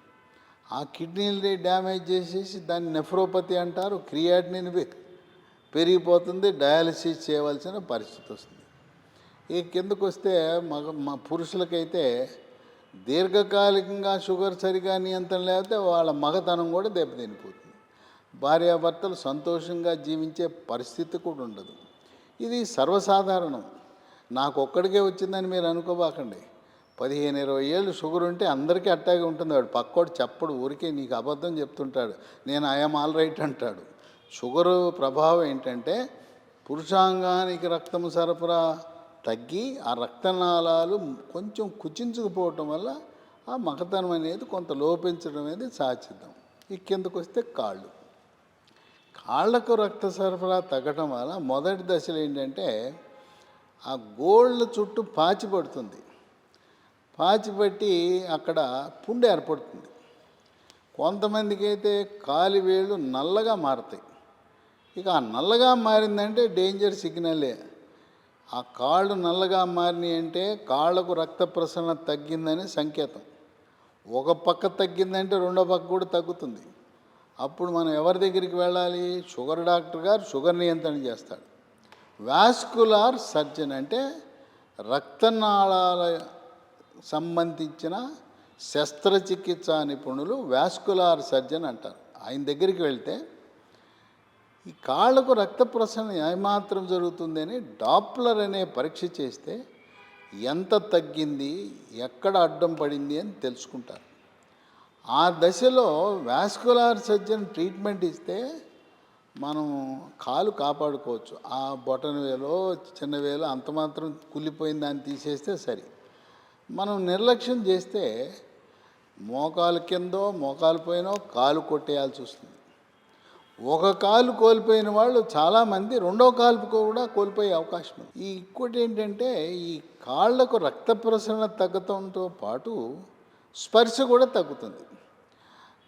ఆ కిడ్నీలని డ్యామేజ్ చేసేసి దాన్ని నెఫ్రోపతి అంటారు. క్రియాటినిన్ పెరిగిపోతుంది, డయాలసిస్ చేయవలసిన పరిస్థితి వస్తుంది. ఈ కిందకు వస్తే పురుషులకైతే దీర్ఘకాలికంగా షుగర్ సరిగా నియంత్రణ లేకపోతే వాళ్ళ మగతనం కూడా దెబ్బతినిపోతుంది. భార్యాభర్తలు సంతోషంగా జీవించే పరిస్థితి కూడా ఉండదు. ఇది సర్వసాధారణం. నాకు ఒక్కడికే వచ్చిందని మీరు అనుకోబాకండి. 15-20 ఏళ్ళు షుగర్ ఉంటే అందరికీ అట్టాగే ఉంటుంది. వాడు పక్కోడు చెప్పడు, ఊరికే నీకు అబద్ధం చెప్తుంటాడు. నేను ఐఎమ్ ఆల్ రైట్ అంటాడు. షుగరు ప్రభావం ఏంటంటే పురుషాంగానికి రక్తం సరఫరా తగ్గి ఆ రక్తనాళాలు కొంచెం కుచించుకుపోవటం వల్ల ఆ మగతనం అనేది కొంత లోపించడం అనేది సాధ్యం. ఈ కిందకు వస్తే కాళ్ళకు రక్త సరఫరా తగ్గటం వల్ల మొదటి దశలో ఏంటంటే ఆ గోళ్ళ చుట్టూ పాచి పడుతుంది. పాచి పట్టి అక్కడ పుండు ఏర్పడుతుంది. కొంతమందికి అయితే కాలి వేళ్ళు నల్లగా మారుతాయి. ఇక ఆ నల్లగా మారిందంటే డేంజర్ సిగ్నలే. ఆ కాళ్ళు నల్లగా మారినాయి అంటే కాళ్ళకు రక్త ప్రసరణ తగ్గిందని సంకేతం. ఒక పక్క తగ్గిందంటే రెండో పక్క కూడా తగ్గుతుంది. అప్పుడు మనం ఎవరి దగ్గరికి వెళ్ళాలి? షుగర్ డాక్టర్ గారు షుగర్ నియంత్రణ చేస్తాడు. వాస్కులార్ సర్జన్ అంటే రక్తనాళాల సంబంధించిన శస్త్రచికిత్స నిపుణులు వాస్కులార్ సర్జన్ అంటారు. ఆయన దగ్గరికి వెళ్తే ఈ కాళ్ళకు రక్త ప్రసరణ ఏమాత్రం జరుగుతుందని డాప్లర్ అనే పరీక్ష చేస్తే ఎంత తగ్గింది, ఎక్కడ అడ్డం పడింది అని తెలుసుకుంటారు. ఆ దశలో వాస్కులార్ సర్జన్ ట్రీట్మెంట్ ఇస్తే మనం కాలు కాపాడుకోవచ్చు. ఆ బొటన వేలో చిన్న వేలో అంత మాత్రం కుళ్ళిపోయింది దాన్ని తీసేస్తే సరి. మనం నిర్లక్ష్యం చేస్తే మోకాలు కిందో మోకాలు పైనో కాలు కొట్టేయాల్సి వస్తుంది. ఒక కాలు కోల్పోయిన వాళ్ళు చాలామంది రెండో కాలు కూడా కోల్పోయే అవకాశం ఉంది. ఇంకోటి ఏంటంటే ఈ కాళ్లకు రక్త ప్రసరణ తగ్గడంతో పాటు స్పర్శ కూడా తగ్గుతుంది.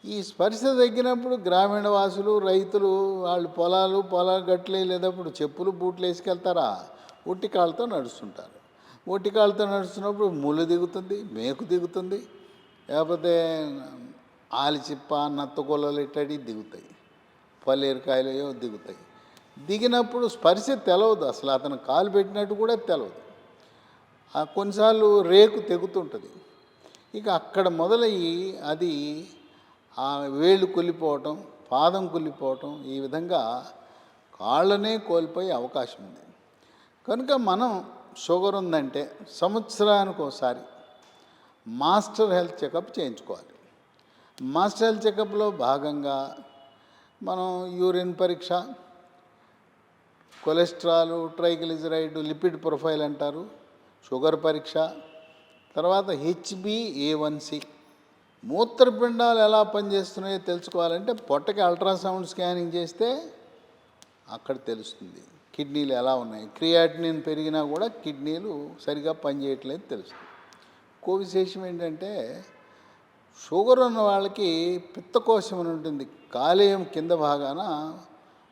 ఈ స్పర్శ తగ్గినప్పుడు గ్రామీణ వాసులు, రైతులు వాళ్ళు పొలాలు గట్లే లేదప్పుడు చెప్పులు బూట్లు వేసుకెళ్తారా, ఒట్టి కాళ్ళతో నడుస్తుంటారు. ఒట్టి కాళ్ళతో నడుస్తున్నప్పుడు ముళ్ళు దిగుతుంది, మేకు దిగుతుంది, లేకపోతే ఆలిచిప్ప, నత్తగొల్లలు ఇట్టడి దిగుతాయి, పల్లేరుకాయలు దిగుతాయి. దిగినప్పుడు స్పర్శ తెలవదు, అసలు అతను కాలు పెట్టినట్టు కూడా తెలవదు. కొన్నిసార్లు రేకు తెగుతుంటుంది. ఇక అక్కడ మొదలయ్యి అది ఆ వేళ్ళు కుళ్ళిపోవటం, పాదం కుళ్ళిపోవటం, ఈ విధంగా కాళ్ళనే కోల్పోయే అవకాశం ఉంది. కనుక మనం షుగర్ ఉందంటే సంవత్సరానికి ఒకసారి మాస్టర్ హెల్త్ చెకప్ చేయించుకోవాలి. మాస్టర్ హెల్త్ చెకప్లో భాగంగా మనం యూరిన్ పరీక్ష, కొలెస్ట్రాల్, ట్రైగ్లిజరైడ్, లిపిడ్ ప్రొఫైల్ అంటారు, షుగర్ పరీక్ష, తర్వాత HbA1c, మూత్రపిండాలు ఎలా పనిచేస్తున్నాయో తెలుసుకోవాలంటే పొట్టకి అల్ట్రాసౌండ్ స్కానింగ్ చేస్తే అక్కడ తెలుస్తుంది. కిడ్నీలు ఎలా ఉన్నాయి, క్రియాటినిన్ పెరిగినా కూడా కిడ్నీలు సరిగా పనిచేయట్లేదు తెలుస్తుంది. ఇంకో విశేషం ఏంటంటే షుగర్ ఉన్న వాళ్ళకి పిత్తకోశం అని ఉంటుంది, కాలేయం కింద భాగాన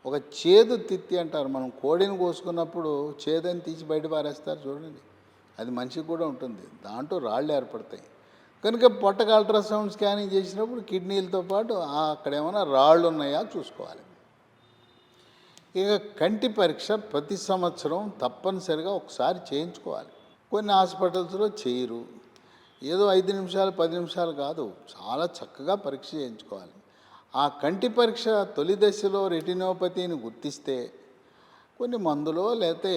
ఒక చేదు తిత్తి అంటారు. మనం కోడిని కోసుకున్నప్పుడు చేదని తీసి బయట పారేస్తారు చూడండి, అది మనిషికి కూడా ఉంటుంది, దాంట్లో రాళ్ళు ఏర్పడతాయి. కనుక పొట్టకు అల్ట్రాసౌండ్ స్కానింగ్ చేసినప్పుడు కిడ్నీలతో పాటు అక్కడ ఏమైనా రాళ్ళు ఉన్నాయా చూసుకోవాలి. ఇక కంటి పరీక్ష ప్రతి సంవత్సరం తప్పనిసరిగా ఒకసారి చేయించుకోవాలి. కొన్ని హాస్పిటల్స్లో చేయరు, ఏదో 5 నిమిషాలు 10 నిమిషాలు కాదు, చాలా చక్కగా పరీక్ష చేయించుకోవాలి. ఆ కంటి పరీక్ష తొలి దశలో రెటినోపతిని గుర్తిస్తే కొన్ని మందులో లేకపోతే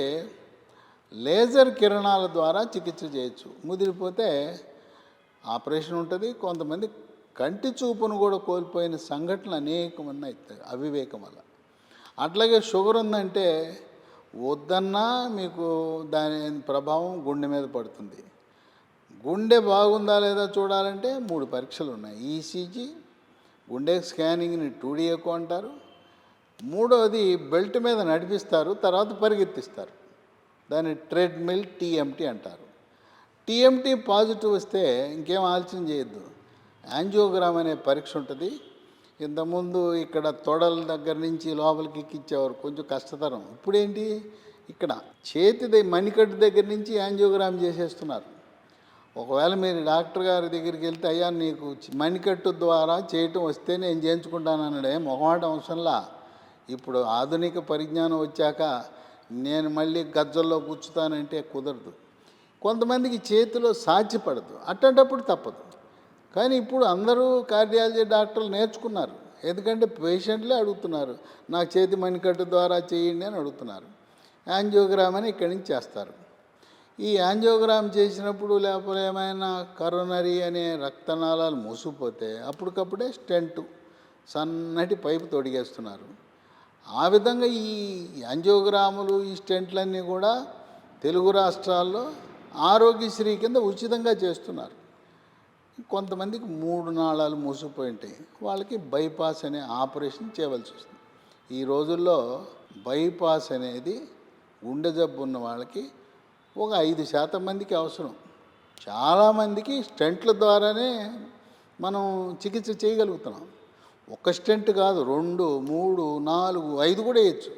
లేజర్ కిరణాల ద్వారా చికిత్స చేయొచ్చు. ముదిరిపోతే ఆపరేషన్ ఉంటుంది. కొంతమంది కంటి చూపును కూడా కోల్పోయిన సంఘటనలు అనేకం ఉన్నాయి అవివేకం వల్ల. అట్లాగే షుగర్ ఉందంటే వద్దన్నా మీకు దాని ప్రభావం గుండె మీద పడుతుంది. గుండె బాగుందా లేదా చూడాలంటే 3 పరీక్షలు ఉన్నాయి. ECG, గుండె స్కానింగ్ని 2D ఎకో అంటారు, మూడవది బెల్ట్ మీద నడిపిస్తారు, తర్వాత పరిగెత్తిస్తారు, దాన్ని ట్రెడ్మిల్ TMT అంటారు. TMT పాజిటివ్ వస్తే ఇంకేం ఆలోచన చేయొద్దు, యాంజియోగ్రామ్ అనే పరీక్ష ఉంటుంది. ఇంతకుముందు ఇక్కడ తొడల దగ్గర నుంచి లోపలికి ఎక్కించేవారు, కొంచెం కష్టతరం. ఇప్పుడేంటి, ఇక్కడ చేతి మణికట్టు దగ్గర నుంచి యాంజియోగ్రామ్ చేసేస్తున్నారు. ఒకవేళ మీరు డాక్టర్ గారి దగ్గరికి వెళ్తే అయ్యా నీకు మణికట్టు ద్వారా చేయటం వస్తే నేను చేయించుకుంటాను అన్నాడే, మొహమాట అవసరంలా. ఇప్పుడు ఆధునిక పరిజ్ఞానం వచ్చాక నేను మళ్ళీ గజ్జల్లో కూర్చుతానంటే కుదరదు. కొంతమందికి చేతిలో సాధ్యపడదు, అట్టేటప్పుడు తప్పదు. కానీ ఇప్పుడు అందరూ కార్డియాలజీ డాక్టర్లు నేర్చుకున్నారు, ఎందుకంటే పేషెంట్లే అడుగుతున్నారు, నాకు చేతి మణికట్టు ద్వారా చేయండి అని అడుగుతున్నారు. యాంజియోగ్రామ్ అని ఇక్కడి నుంచి చేస్తారు. ఈ యాంజియోగ్రామ్ చేసినప్పుడు లేకపోతే ఏమైనా కరోనరీ అనే రక్తనాళాలు మూసిపోతే అప్పటికప్పుడే స్టెంటు, సన్నటి పైపు తొడిగేస్తున్నారు. ఆ విధంగా ఈ యాంజియోగ్రాములు, ఈ స్టెంట్లన్నీ కూడా తెలుగు రాష్ట్రాల్లో ఆరోగ్యశ్రీ కింద ఉచితంగా చేస్తున్నారు. కొంతమందికి 3 నాళాలు మూసిపోయి ఉంటాయి, వాళ్ళకి బైపాస్ అనే ఆపరేషన్ చేయవలసి వస్తుంది. ఈ రోజుల్లో బైపాస్ అనేది గుండె జబ్బు ఉన్న వాళ్ళకి ఒక 5% మందికి అవసరం. చాలామందికి స్టెంట్ల ద్వారానే మనం చికిత్స చేయగలుగుతున్నాం. ఒక స్టెంట్ కాదు, 2, 3, 4, 5 కూడా వేయచ్చు.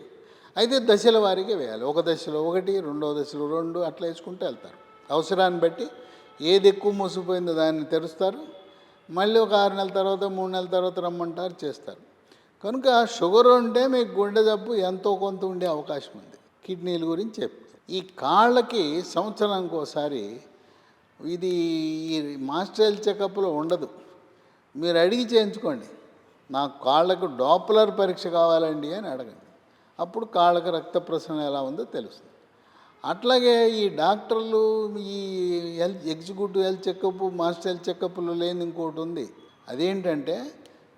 అయితే దశల వారీగా వేయాలి. ఒక దశలో 1, రెండో దశలో 2 అట్లా వేసుకుంటూ వెళ్తారు. అవసరాన్ని బట్టి ఏది ఎక్కువ మూసిపోయిందో దాన్ని తెరుస్తారు, మళ్ళీ ఒక 6 నెలల తర్వాత 3 నెలల తర్వాత రమ్మంటారు, చేస్తారు. కనుక షుగర్ ఉంటే మీకు గుండె జబ్బు ఎంతో కొంత ఉండే అవకాశం ఉంది. కిడ్నీల గురించి చెప్పు. ఈ కాళ్ళకి సంవత్సరానికి ఒకసారి ఇది ఈ మాస్టర్ హెల్త్ చెకప్లో ఉండదు, మీరు అడిగి చేయించుకోండి. నాకు కాళ్ళకు డాప్లర్ పరీక్ష కావాలండి అని అడగండి, అప్పుడు కాళ్ళకు రక్త ప్రసరణ ఎలా ఉందో తెలుస్తుంది. అట్లాగే ఈ డాక్టర్లు ఈ executive health checkup, master health చెకప్లు లేని ఇంకోటి ఉంది. అదేంటంటే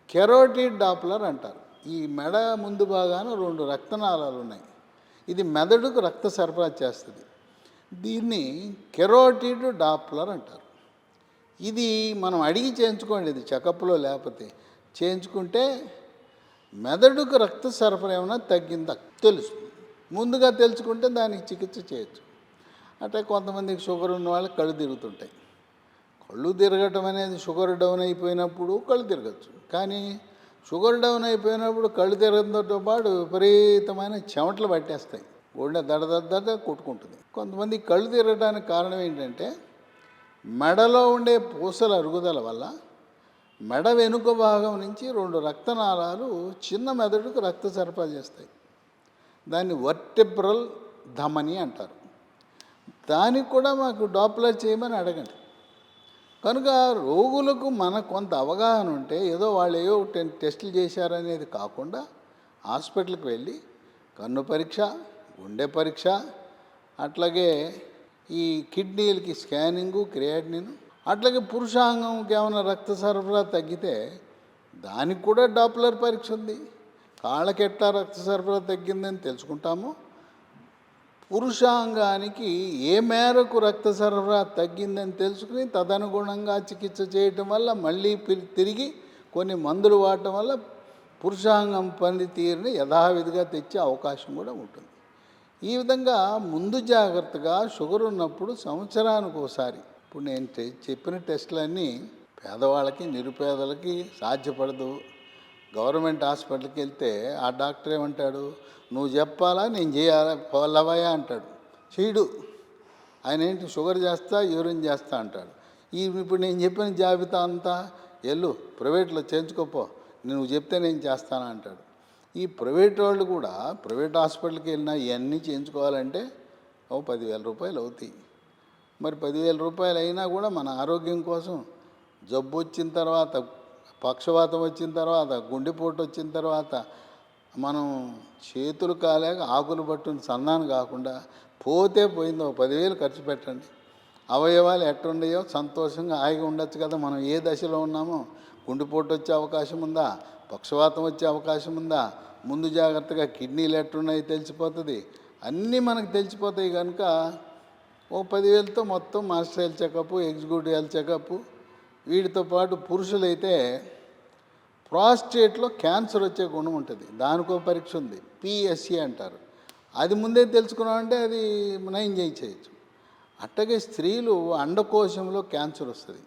కెరోటిడ్ డాప్లర్ అంటారు. ఈ మెడ ముందు భాగాన 2 రక్తనాళాలు ఉన్నాయి, ఇది మెదడుకు రక్త సరఫరా చేస్తుంది. దీన్ని కెరోటిడ్ డాప్లర్ అంటారు. ఇది మనం అడిగి చేయించుకోండి, ఇది చెకప్లో లేకపోతే చేయించుకుంటే మెదడుకు రక్త సరఫరా ఏమైనా తగ్గిందా తెలుస్తుంది. ముందుగా తెలుసుకుంటే దానికి చికిత్స చేయొచ్చు. అంటే కొంతమందికి షుగర్ ఉన్న వాళ్ళకి కళ్ళు తిరుగుతుంటాయి. కళ్ళు తిరగటం అనేది షుగర్ డౌన్ అయిపోయినప్పుడు కళ్ళు తిరగచ్చు. కానీ షుగర్ డౌన్ అయిపోయినప్పుడు కళ్ళు తిరగడంతో పాటు విపరీతమైన చెమటలు పట్టేస్తాయి, గుండె దడ కొట్టుకుంటుంది. కొంతమంది కళ్ళు తిరగడానికి కారణం ఏంటంటే మెడలో ఉండే పూసల అరుగుదల వల్ల మెడ వెనుక భాగం నుంచి 2 రక్తనాళాలు చిన్న మెదడుకు రక్త సరఫరా చేస్తాయి. దాన్ని వర్టెబ్రల్ ధమని అంటారు. దానికి కూడా మాకు డాప్లర్ చేయమని అడగండి. కనుక రోగులకు మనకు కొంత అవగాహన ఉంటే ఏదో వాళ్ళు ఏవో టెస్టులు చేశారనేది కాకుండా హాస్పిటల్కి వెళ్ళి కన్ను పరీక్ష, గుండె పరీక్ష, అట్లాగే ఈ కిడ్నీలకి స్కానింగు, క్రియాటినిన్, అట్లాగే పురుషాంగంకి ఏమైనా రక్త సరఫరా తగ్గితే దానికి కూడా డాప్లర్ పరీక్ష ఉంది. కాళ్ళకి ఎట్లా రక్త సరఫరా తగ్గిందని తెలుసుకుంటాము. పురుషాంగానికి ఏ మేరకు రక్త సరఫరా తగ్గిందని తెలుసుకుని తదనుగుణంగా చికిత్స చేయటం వల్ల మళ్ళీ తిరిగి కొన్ని మందులు వాడటం వల్ల పురుషాంగం పనితీరుని యథావిధిగా తెచ్చే అవకాశం కూడా ఉంటుంది. ఈ విధంగా ముందు జాగ్రత్తగా షుగర్ ఉన్నప్పుడు సంవత్సరానికి ఒకసారి, ఇప్పుడు నేను చెప్పిన టెస్టులన్నీ పేదవాళ్ళకి, నిరుపేదలకి సాధ్యపడదు. గవర్నమెంట్ హాస్పిటల్కి వెళ్తే ఆ డాక్టర్ ఏమంటాడు, నువ్వు చెప్పాలా నేను చేయాలా పోలవయా అంటాడు. చేయడు. ఆయన ఏంటి షుగర్ చేస్తా, యూరిన్ చేస్తా అంటాడు. ఇప్పుడు నేను చెప్పిన జాబితా అంతా ఎల్లు ప్రైవేట్లో చేయించుకోపో, నువ్వు చెప్తే నేను చేస్తాను అంటాడు. ఈ ప్రైవేట్ వాళ్ళు కూడా ప్రైవేట్ హాస్పిటల్కి వెళ్ళినా ఇవన్నీ చేయించుకోవాలంటే 10,000 రూపాయలు అవుతాయి. మరి 10,000 రూపాయలు అయినా కూడా మన ఆరోగ్యం కోసం జబ్బు వచ్చిన తర్వాత, పక్షవాతం వచ్చిన తర్వాత, గుండెపోటు వచ్చిన తర్వాత మనం చేతులు కాలేక ఆకులు పట్టుని సంధానం కాకుండా పోతే పోయిందో 10,000 ఖర్చు పెట్టండి. అవయవాలు ఎట్టుండయో సంతోషంగా హాయిగా ఉండొచ్చు కదా. మనం ఏ దశలో ఉన్నామో, గుండెపోటు వచ్చే అవకాశం ఉందా, పక్షవాతం వచ్చే అవకాశం ఉందా, ముందు జాగ్రత్తగా కిడ్నీలు ఎట్టున్నాయో తెలిసిపోతుంది. అన్నీ మనకు తెలిసిపోతాయి. కనుక 10,000తో మొత్తం master health checkup, executive health checkup, వీటితో పాటు పురుషులైతే ప్రాస్టేట్లో క్యాన్సర్ వచ్చే గుణం ఉంటుంది, దానికో పరీక్ష ఉంది, పిఎస్సి అంటారు. అది ముందే తెలుసుకున్నామంటే అది నయం చేయొచ్చు. అట్టగే స్త్రీలు అండకోశంలో క్యాన్సర్ వస్తుంది,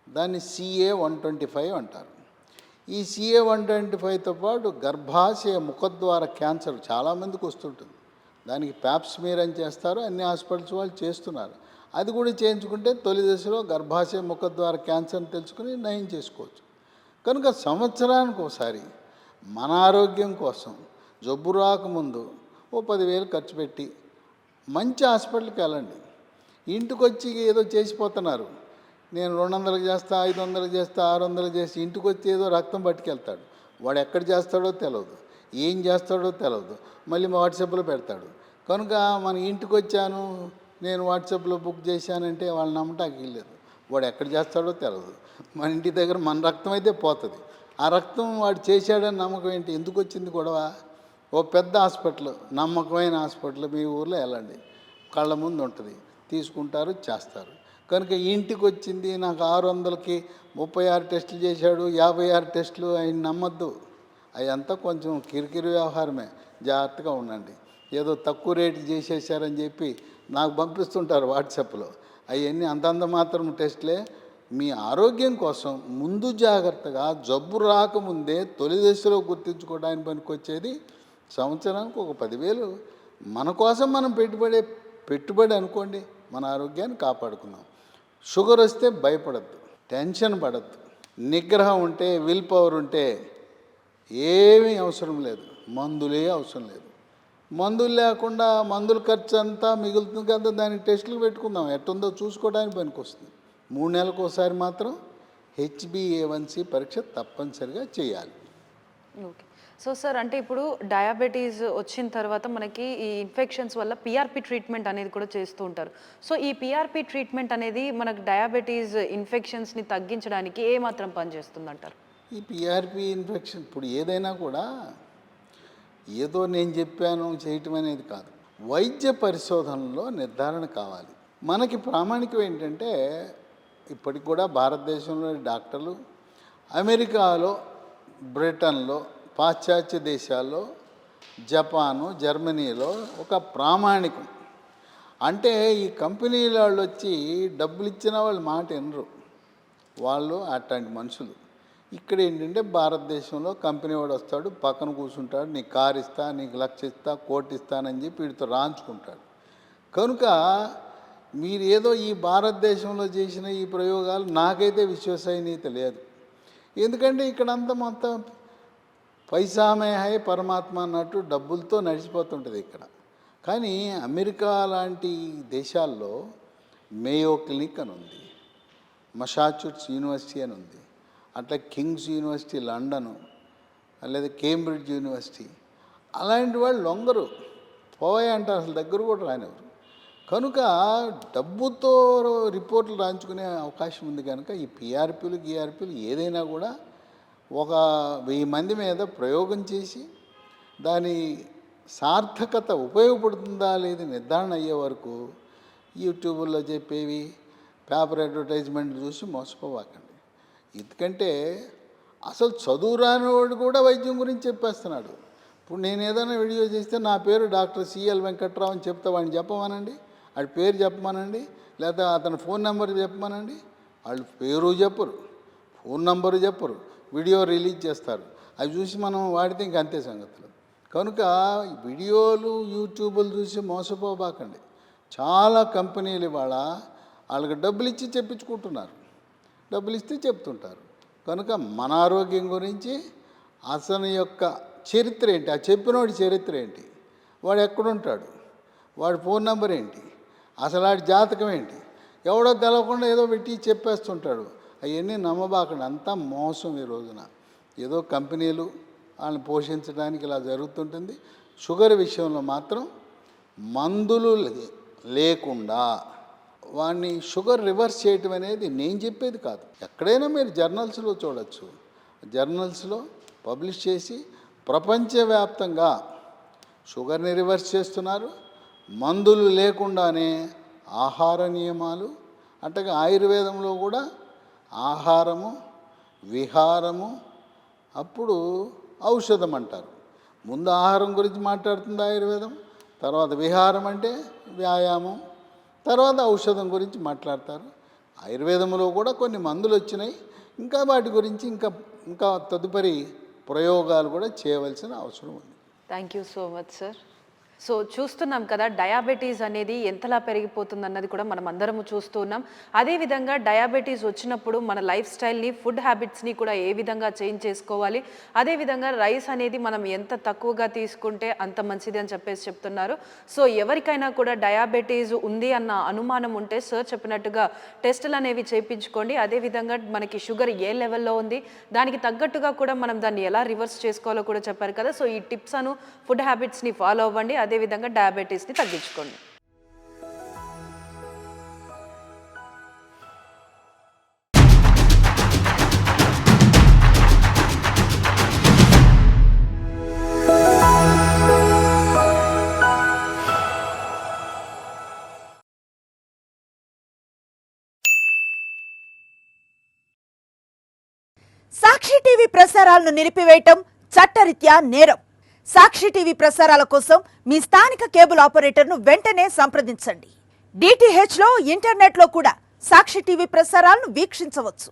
దాన్ని CA-125 అంటారు. ఈ CA-125తో పాటు గర్భాశయ ముఖద్వార క్యాన్సర్ చాలామందికి వస్తుంటుంది. దానికి ప్యాప్స్మీర్ అని చేస్తారు, అన్ని హాస్పిటల్స్ వాళ్ళు చేస్తున్నారు. అది కూడా చేయించుకుంటే తొలి దశలో గర్భాశయ ముఖద్వార క్యాన్సర్ని తెలుసుకుని నయం చేసుకోవచ్చు. కనుక సంవత్సరానికి ఒకసారి మన ఆరోగ్యం కోసం జబ్బు రాకముందు 10,000 ఖర్చు పెట్టి మంచి హాస్పిటల్కి వెళ్ళండి. ఇంటికి వచ్చి ఏదో చేసిపోతున్నారు, నేను 200కి చేస్తా, 500కి చేస్తా, 600కి చేసి ఇంటికి వచ్చి ఏదో రక్తం పట్టుకెళ్తాడు. వాడు ఎక్కడ చేస్తాడో తెలియదు, ఏం చేస్తాడో తెలియదు, మళ్ళీ వాట్సాప్లో పెడతాడు. కనుక మన ఇంటికి వచ్చాను, నేను వాట్సాప్లో బుక్ చేశానంటే వాళ్ళు నమ్మటానికి లేదు. వాడు ఎక్కడ చేస్తాడో తెలియదు. మన ఇంటి దగ్గర మన రక్తం అయితే పోతుంది. ఆ రక్తం వాడు చేశాడని నమ్మకం ఏంటి? ఎందుకు వచ్చింది గొడవ? ఓ పెద్ద హాస్పిటల్, నమ్మకమైన హాస్పిటల్ మీ ఊర్లో వెళ్ళండి, కళ్ళ ముందు ఉంటుంది, తీసుకుంటారు, చేస్తారు. కనుక ఇంటికి వచ్చింది నాకు 600కి 36 టెస్టులు చేశాడు, 56 టెస్టులు, ఆయన నమ్మద్దు. అవంతా కొంచెం కిరికిరి వ్యవహారమే. జాగ్రత్తగా ఉండండి. ఏదో తక్కువ రేటు చేసేసారని చెప్పి నాకు పంపిస్తుంటారు వాట్సాప్లో. అవన్నీ అంతంత మాత్రం టెస్టులే. మీ ఆరోగ్యం కోసం ముందు జాగ్రత్తగా జబ్బు రాకముందే తొలి దశలో గుర్తించుకోవడానికి పనికొచ్చేది సంవత్సరానికి ఒక 10,000 మన కోసం మనం పెట్టుబడి అనుకోండి. మన ఆరోగ్యాన్ని కాపాడుకుందాం. షుగర్ వస్తే భయపడద్దు, టెన్షన్ పడద్దు. నిగ్రహం ఉంటే, విల్ పవర్ ఉంటే ఏమీ అవసరం లేదు, మందులే అవసరం లేదు. మందులు లేకుండా మందుల ఖర్చు అంతా మిగులుతుంది కదా, దానికి టెస్టులు పెట్టుకుందాం, ఎట్టుందో చూసుకోవడానికి పనికొస్తుంది. 3 నెలలకు ఒకసారి మాత్రం HbA1c పరీక్ష తప్పనిసరిగా చేయాలి. ఓకే. సో సార్, అంటే ఇప్పుడు డయాబెటీస్ వచ్చిన తర్వాత మనకి ఈ ఇన్ఫెక్షన్స్ వల్ల PRP ట్రీట్మెంట్ అనేది కూడా చేస్తూ ఉంటారు. సో ఈ PRP ట్రీట్మెంట్ అనేది మనకు డయాబెటీస్ ఇన్ఫెక్షన్స్ని తగ్గించడానికి ఏమాత్రం పనిచేస్తుంది అంటారు? ఈ PRP ఇన్ఫెక్షన్ ఇప్పుడు ఏదైనా కూడా ఏదో నేను చెప్పాను చేయటం అనేది కాదు, వైద్య పరిశోధనలో నిర్ధారణ కావాలి. మనకి ప్రామాణికం ఏంటంటే ఇప్పటికి కూడా భారతదేశంలోని డాక్టర్లు అమెరికాలో, బ్రిటన్లో పాశ్చాత్య దేశాల్లో జపాను, జర్మనీలో ఒక ప్రామాణికం. అంటే ఈ కంపెనీల వాళ్ళు వచ్చి డబ్బులు ఇచ్చిన వాళ్ళు మాట వినరు, వాళ్ళు అట్లాంటి మనుషులు. ఇక్కడ ఏంటంటే భారతదేశంలో కంపెనీ వాడు వస్తాడు, పక్కన కూర్చుంటాడు, నీకు కారు ఇస్తా, నీకు లక్ష ఇస్తా, కోటి ఇస్తానని చెప్పి వీడితో రాంచుకుంటాడు. కనుక మీరు ఏదో ఈ భారతదేశంలో చేసిన ఈ ప్రయోగాలు నాకైతే విశ్వసనీయత లేదు. ఎందుకంటే ఇక్కడంతా మొత్తం పైసామే హై పరమాత్మ అన్నట్టు డబ్బులతో నడిచిపోతుంటుంది ఇక్కడ. కానీ అమెరికా లాంటి దేశాల్లో మేయో క్లినిక్ అని ఉంది, మసాచ్యూట్స్ యూనివర్సిటీ అని ఉంది, అట్లా కింగ్స్ యూనివర్సిటీ లండను, లేదా కేంబ్రిడ్జ్ యూనివర్సిటీ, అలాంటి వాళ్ళు లొంగరు, పోయాయంటే అసలు దగ్గర కూడా రానివ్వరు. కనుక డబ్బుతో రిపోర్ట్లు రాయించుకునే అవకాశం ఉంది. కనుక ఈ పిఆర్పీలు గిఆర్పీలు ఏదైనా కూడా ఒక 1000 మంది మీద ప్రయోగం చేసి దాని సార్థకత ఉపయోగపడుతుందా లేదు నిర్ధారణ అయ్యే వరకు యూట్యూబ్లో చెప్పేవి పేపర్ అడ్వర్టైజ్మెంట్ చూసి మోసపోవాకండి. ఎందుకంటే అసలు చదువు రానివాడు కూడా వైద్యం గురించి చెప్పేస్తున్నాడు. ఇప్పుడు నేను ఏదైనా వీడియో చేస్తే నా పేరు డాక్టర్ సిఎల్ వెంకట్రావు అని చెప్తా, వాడిని చెప్పమనండి, వాడి పేరు చెప్పమనండి, లేదా అతని ఫోన్ నెంబర్ చెప్పమనండి. వాళ్ళు పేరు చెప్పరు, ఫోన్ నెంబరు చెప్పరు, వీడియో రిలీజ్ చేస్తారు. అవి చూసి మనం వాడితే ఇంక అంతే సంగతులు. కనుక వీడియోలు యూట్యూబ్లు చూసి మోసపోబాకండి. చాలా కంపెనీలు ఇవాళ వాళ్ళకి డబ్బులు ఇచ్చి చెప్పించుకుంటున్నారు, డబ్బులు ఇస్తే చెప్తుంటారు. కనుక మన ఆరోగ్యం గురించి అసలు యొక్క చరిత్ర ఏంటి, ఆ చెప్పినోడి చరిత్ర ఏంటి, వాడు ఎక్కడుంటాడు, వాడి ఫోన్ నెంబర్ ఏంటి, అసలు వాడి జాతకం ఏంటి, ఎవడో తెలవకుండా ఏదో పెట్టి చెప్పేస్తుంటాడు. అవన్నీ నమ్మబాకండి, అంతా మోసం. ఈ రోజున ఏదో కంపెనీలు వాళ్ళని పోషించడానికి ఇలా జరుగుతుంటుంది. షుగర్ విషయంలో మాత్రం మందులు లేకుండా వాడిని షుగర్ రివర్స్ చేయటం అనేది నేను చెప్పేది కాదు. ఎక్కడైనా మీరు జర్నల్స్లో చూడవచ్చు, జర్నల్స్లో పబ్లిష్ చేసి ప్రపంచవ్యాప్తంగా షుగర్ని రివర్స్ చేస్తున్నారు. మందులు లేకుండానే ఆహార నియమాలు, అంటే ఆయుర్వేదంలో కూడా ఆహారము, విహారము, అప్పుడు ఔషధం అంటారు. ముందు ఆహారం గురించి మాట్లాడుతుంది ఆయుర్వేదం, తర్వాత విహారం అంటే వ్యాయామం, తర్వాత ఔషధం గురించి మాట్లాడతారు. ఆయుర్వేదంలో కూడా కొన్ని మందులు వచ్చినాయి, ఇంకా వాటి గురించి ఇంకా తదుపరి ప్రయోగాలు కూడా చేయవలసిన అవసరం ఉంది. Thank you so much sir. So చూస్తున్నాం కదా, డయాబెటీస్ అనేది ఎంతలా పెరిగిపోతుంది అన్నది కూడా మనం అందరము చూస్తున్నాం. అదేవిధంగా డయాబెటీస్ వచ్చినప్పుడు మన లైఫ్ స్టైల్ని, ఫుడ్ హ్యాబిట్స్ని కూడా ఏ విధంగా చేంజ్ చేసుకోవాలి, అదేవిధంగా రైస్ అనేది మనం ఎంత తక్కువగా తీసుకుంటే అంత మంచిది అని చెప్తున్నారు. సో ఎవరికైనా కూడా డయాబెటీస్ ఉంది అన్న అనుమానం ఉంటే సార్ చెప్పినట్టుగా టెస్టులు అనేవి చేయించుకోండి. అదేవిధంగా మనకి షుగర్ ఏ లెవెల్లో ఉంది, దానికి తగ్గట్టుగా కూడా మనం దాన్ని ఎలా రివర్స్ చేసుకోవాలో కూడా చెప్పారు కదా. సో ఈ టిప్స్ అను ఫుడ్ హ్యాబిట్స్ని ఫాలో అవ్వండి, అదేవిధంగా డయాబెటీస్ని తగ్గించుకోండి. సాక్షి టీవీ ప్రసారాలను నిలిపివేయటం చట్టరీత్యా నేరం. సాక్షి టీవీ ప్రసారాల కోసం మీ స్థానిక కేబుల్ ఆపరేటర్ను వెంటనే సంప్రదించండి. DTH లో, ఇంటర్నెట్లో కూడా సాక్షి టీవీ ప్రసారాలను వీక్షించవచ్చు.